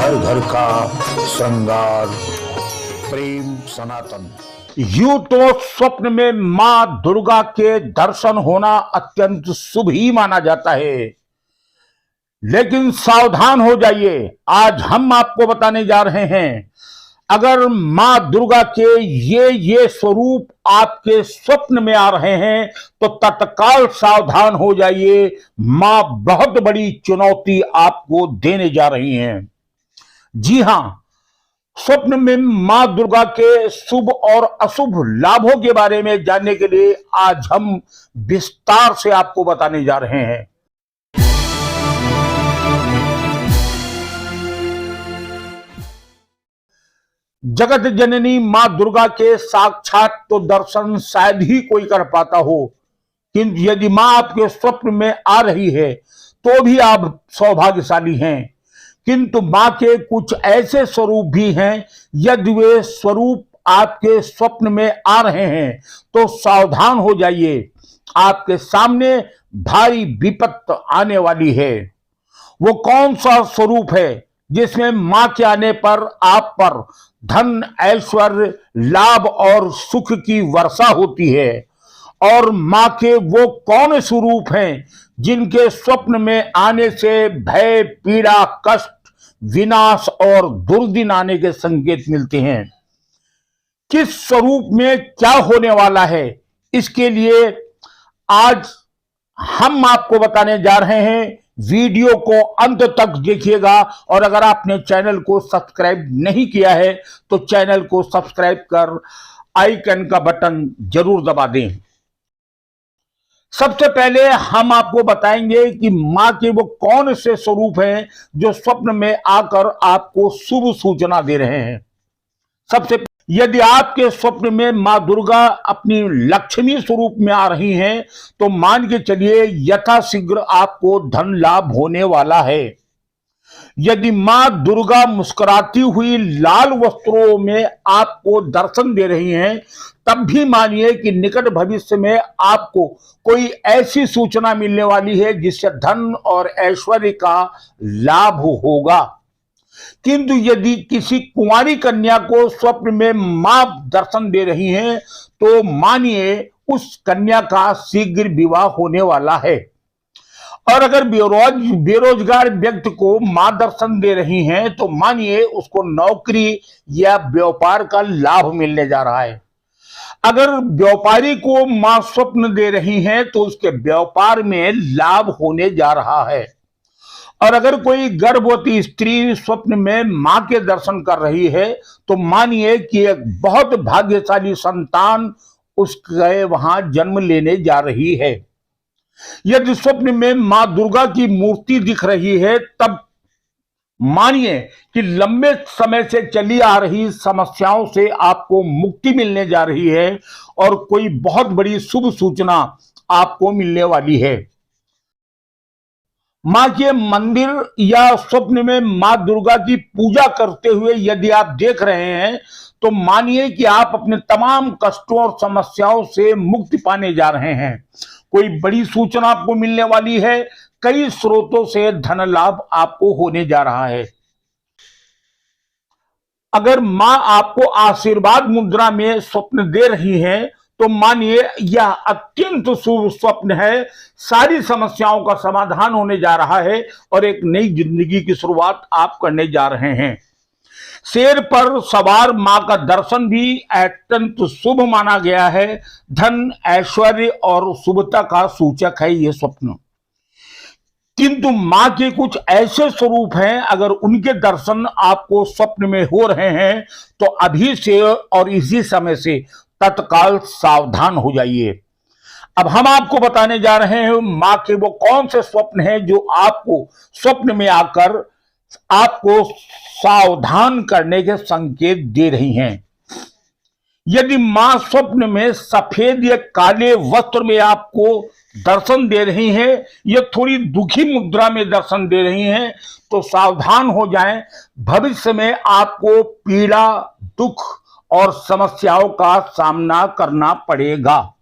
घर घर का श्रृंगार, प्रेम सनातन। यूं तो स्वप्न में मां दुर्गा के दर्शन होना अत्यंत शुभ ही माना जाता है, लेकिन सावधान हो जाइए। आज हम आपको बताने जा रहे हैं, अगर मां दुर्गा के ये स्वरूप आपके स्वप्न में आ रहे हैं तो तत्काल सावधान हो जाइए। मां बहुत बड़ी चुनौती आपको देने जा रही हैं। जी हां, स्वप्न में मां दुर्गा के शुभ और अशुभ लाभों के बारे में जानने के लिए आज हम विस्तार से आपको बताने जा रहे हैं। जगत जननी मां दुर्गा के साक्षात तो दर्शन शायद ही कोई कर पाता हो, किंतु यदि मां आपके स्वप्न में आ रही है तो भी आप सौभाग्यशाली हैं। किंतु मां के कुछ ऐसे स्वरूप भी हैं, यदि वे स्वरूप आपके स्वप्न में आ रहे हैं तो सावधान हो जाइए, आपके सामने भारी विपत्ति आने वाली है। वो कौन सा स्वरूप है जिसमें मां के आने पर आप पर धन, ऐश्वर्य, लाभ और सुख की वर्षा होती है? और मां के वो कौन स्वरूप हैं जिनके स्वप्न में आने से भय, पीड़ा, कष्ट, विनाश और दुर्दिन आने के संकेत मिलते हैं? किस स्वरूप में क्या होने वाला है, इसके लिए आज हम आपको बताने जा रहे हैं। वीडियो को अंत तक देखिएगा, और अगर आपने चैनल को सब्सक्राइब नहीं किया है तो चैनल को सब्सक्राइब कर आइकन का बटन जरूर दबा दें। सबसे पहले हम आपको बताएंगे कि मां के वो कौन से स्वरूप हैं जो स्वप्न में आकर आपको शुभ सूचना दे रहे हैं। सबसे यदि आपके स्वप्न में मां दुर्गा अपनी लक्ष्मी स्वरूप में आ रही हैं तो मान के चलिए यथाशीघ्र आपको धन लाभ होने वाला है। यदि मां दुर्गा मुस्कुराती हुई लाल वस्त्रों में आपको दर्शन दे रही हैं, तब भी मानिए कि निकट भविष्य में आपको कोई ऐसी सूचना मिलने वाली है जिससे धन और ऐश्वर्य का लाभ होगा। किंतु यदि किसी कुंवारी कन्या को स्वप्न में मां दर्शन दे रही हैं तो मानिए उस कन्या का शीघ्र विवाह होने वाला है। और अगर बेरोजगार व्यक्ति को मां दर्शन दे रही हैं तो मानिए उसको नौकरी या व्यापार का लाभ मिलने जा रहा है। अगर व्यापारी को मां स्वप्न दे रही हैं तो उसके व्यापार में लाभ होने जा रहा है। और अगर कोई गर्भवती स्त्री स्वप्न में मां के दर्शन कर रही है तो मानिए कि एक बहुत भाग्यशाली संतान उसके वहां जन्म लेने जा रही है। यदि स्वप्न में मां दुर्गा की मूर्ति दिख रही है तब मानिए कि लंबे समय से चली आ रही समस्याओं से आपको मुक्ति मिलने जा रही है और कोई बहुत बड़ी शुभ सूचना आपको मिलने वाली है। मां के मंदिर या स्वप्न में मां दुर्गा की पूजा करते हुए यदि आप देख रहे हैं तो मानिए कि आप अपने तमाम कष्टों और समस्याओं से मुक्ति पाने जा रहे हैं। कोई बड़ी सूचना आपको मिलने वाली है, कई स्रोतों से धन लाभ आपको होने जा रहा है। अगर मां आपको आशीर्वाद मुद्रा में स्वप्न दे रही हैं तो मानिए यह अत्यंत शुभ स्वप्न है। सारी समस्याओं का समाधान होने जा रहा है और एक नई जिंदगी की शुरुआत आप करने जा रहे हैं। शेर पर सवार मां का दर्शन भी अत्यंत शुभ माना गया है। धन, ऐश्वर्य और शुभता का सूचक है ये स्वप्न। किंतु मां के कुछ ऐसे स्वरूप हैं, अगर उनके दर्शन आपको स्वप्न में हो रहे हैं तो अभी से और इसी समय से तत्काल सावधान हो जाइए। अब हम आपको बताने जा रहे हैं मां के वो कौन से स्वप्न हैं जो आपको स्वप्न में आकर आपको सावधान करने के संकेत दे रही हैं। यदि मां स्वप्न में सफेद या काले वस्त्र में आपको दर्शन दे रही हैं या थोड़ी दुखी मुद्रा में दर्शन दे रही हैं तो सावधान हो जाएं। भविष्य में आपको पीड़ा, दुख और समस्याओं का सामना करना पड़ेगा।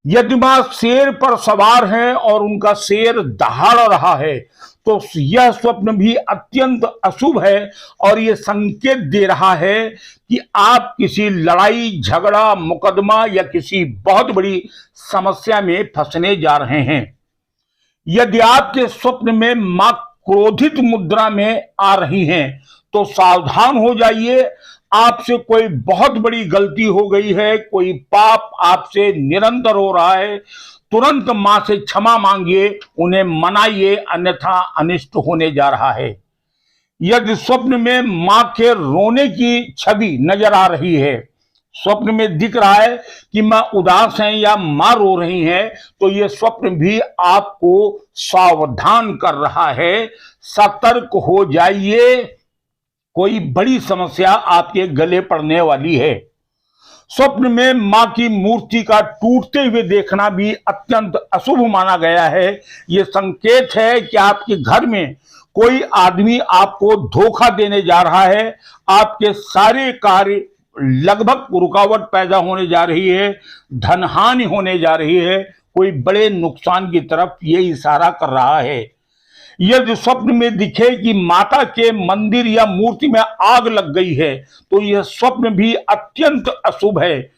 यदि मां शेर पर सवार हैं और उनका शेर दहाड़ रहा है तो यह स्वप्न भी अत्यंत अशुभ है और यह संकेत दे रहा है कि आप किसी लड़ाई झगड़ा मुकदमा या किसी बहुत बड़ी समस्या में फंसने जा रहे हैं। यदि आपके स्वप्न में मां क्रोधित मुद्रा में आ रही हैं तो सावधान हो जाइए। आपसे कोई बहुत बड़ी गलती हो गई है, कोई पाप आपसे निरंतर हो रहा है, तुरंत मां से क्षमा मांगिए, उन्हें मनाइए, अन्यथा अनिष्ट होने जा रहा है। यदि स्वप्न में मां के रोने की छवि नजर आ रही है, स्वप्न में दिख रहा है कि मां उदास हैं या मां रो रही हैं, तो यह स्वप्न भी आपको सावधान कर रहा है। सतर्क हो जाइए, कोई बड़ी समस्या आपके गले पड़ने वाली है। स्वप्न में मां की मूर्ति का टूटते हुए देखना भी अत्यंत अशुभ माना गया है। यह संकेत है कि आपके घर में कोई आदमी आपको धोखा देने जा रहा है। आपके सारे कार्य लगभग रुकावट पैदा होने जा रही है, धनहानि होने जा रही है, कोई बड़े नुकसान की तरफ ये इशारा कर रहा है। यदि स्वप्न में दिखे कि माता के मंदिर या मूर्ति में आग लग गई है तो यह स्वप्न भी अत्यंत अशुभ है।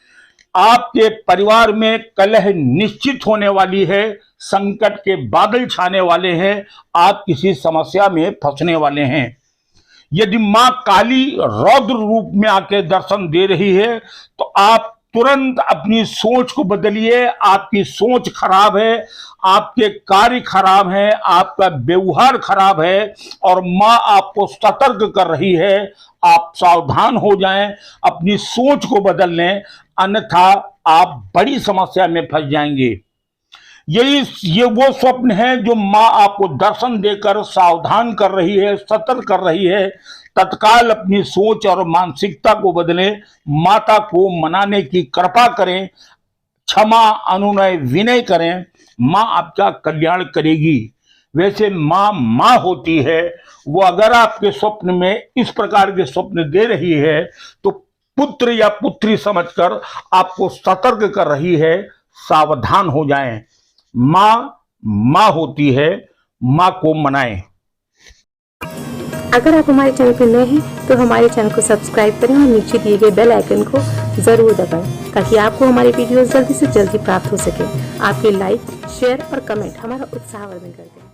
आपके परिवार में कलह निश्चित होने वाली है, संकट के बादल छाने वाले हैं, आप किसी समस्या में फंसने वाले हैं। यदि मां काली रौद्र रूप में आके दर्शन दे रही है तो आप तुरंत अपनी सोच को बदलिए। आपकी सोच खराब है, आपके कार्य खराब हैं, आपका व्यवहार खराब है और मां आपको सतर्क कर रही है। आप सावधान हो जाएं, अपनी सोच को बदल लें, अन्यथा आप बड़ी समस्या में फंस जाएंगे। ये वो स्वप्न है जो मां आपको दर्शन देकर सावधान कर रही है, सतर्क कर रही है। तत्काल अपनी सोच और मानसिकता को बदलें, माता को मनाने की कृपा करें, क्षमा अनुनय विनय करें, मां आपका कल्याण करेगी। वैसे मां होती है, वो अगर आपके स्वप्न में इस प्रकार के स्वप्न दे रही है तो पुत्र या पुत्री समझकर आपको सतर्क कर रही है, सावधान हो जाएं। मां होती है, मां को मनाएं। अगर आप हमारे चैनल पर नए हैं तो हमारे चैनल को सब्सक्राइब करें और नीचे दिए गए बेल आइकन को जरूर दबाएं ताकि आपको हमारे वीडियोस जल्दी से जल्दी प्राप्त हो सके। आपके लाइक, शेयर और कमेंट हमारा उत्साहवर्धन करते हैं।